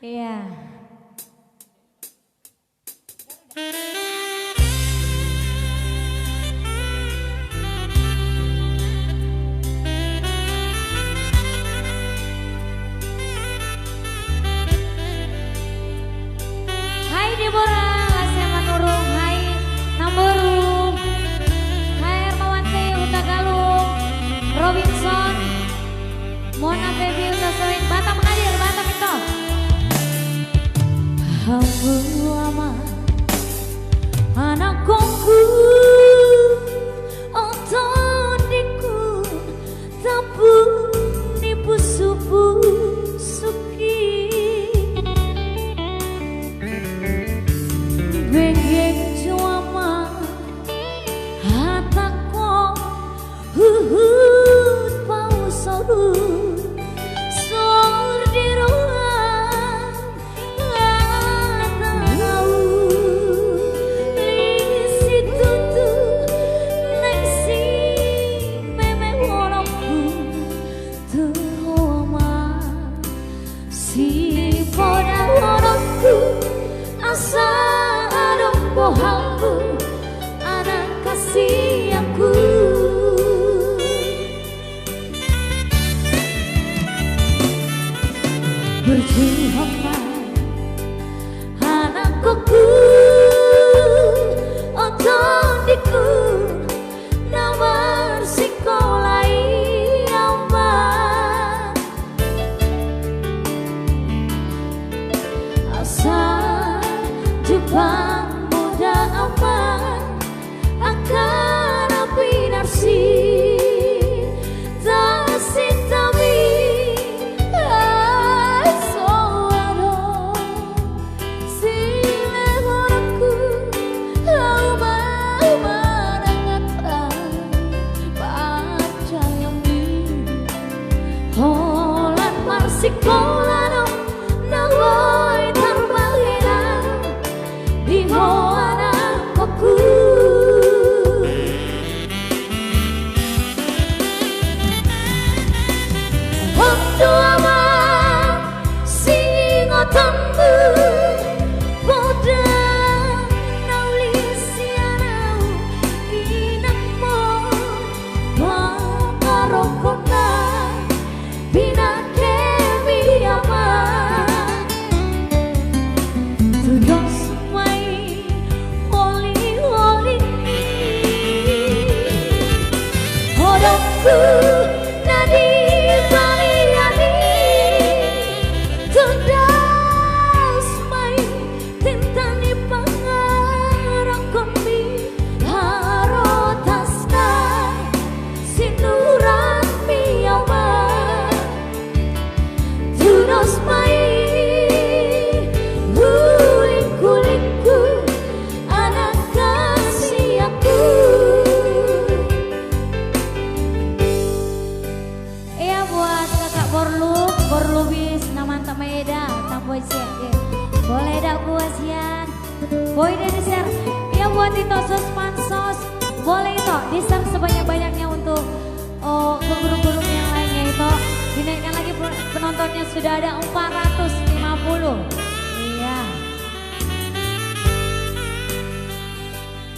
Iya. Hai Deborah, Lasya Manurung, hai Namboru, hai Hermawanti Utagalung, Robinson, Mona Baby Utasoin, Batam hadir, Batam itu. Hambu ama anak kongku otodiku tapu nipu supu suki bengeng juama hatako huhut pau soru sor di ruang latau lisi tutu neng si meme walaku tuhoma si poda walaku asa bohongku anak kasih aku berjuanglah anakku otodiku nomor sekolah aman asal Jepang aman akan api narsi tasitami soaro sile horaku manangata pacayami holan marsikolano nawai terbahiran di hoana waktu aman singo tambu boda naulisianau inamo makarokona binakemi aman tudos mai holi hodokku nadi baliani tudas mai tentani pangarakami harotasna sinuran miyawa tudos mai kulingku anak kasih aku. Iya buat kakak Borlubis Namanta Maeda Tamboy Siak boleh dah buat sian boy dan di-share. Iya buat itu sos pansos boleh itu di-share sebanyak-banyaknya untuk guru-guru yang lainnya itu dinaikkan lagi penontonnya sudah ada 450. Iya.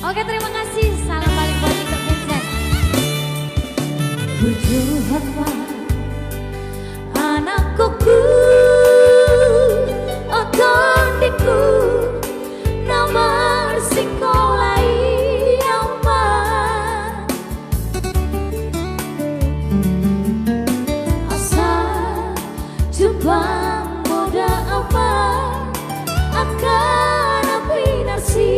Oke terima kasih salam balik buat itu Vincent. Berjuanglah anakku otodiku nomor sekolah aman asal Jepang muda aman akan api narsi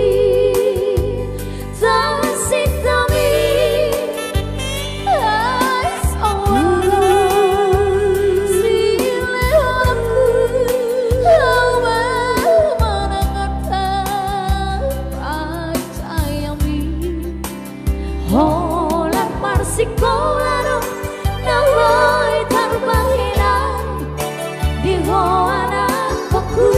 tasitami holan marsikolano nawai terbahiran di hoana koku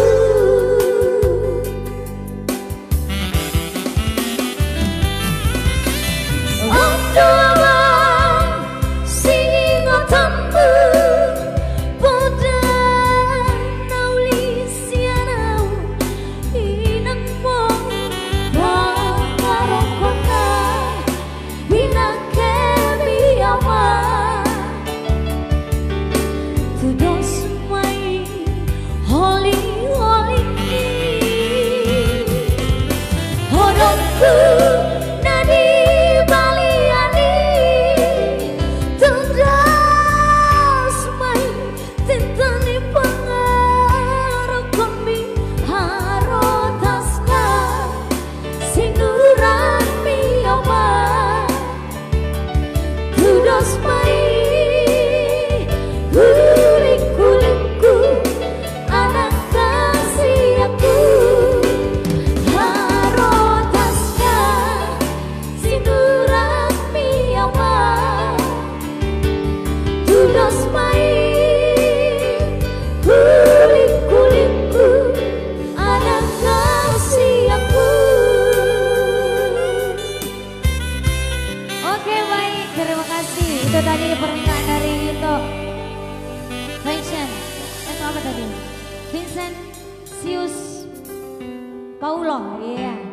tadi pernikahan dari itu Fashion. Itu apa tadi? Vincent Sius Paulo, iya.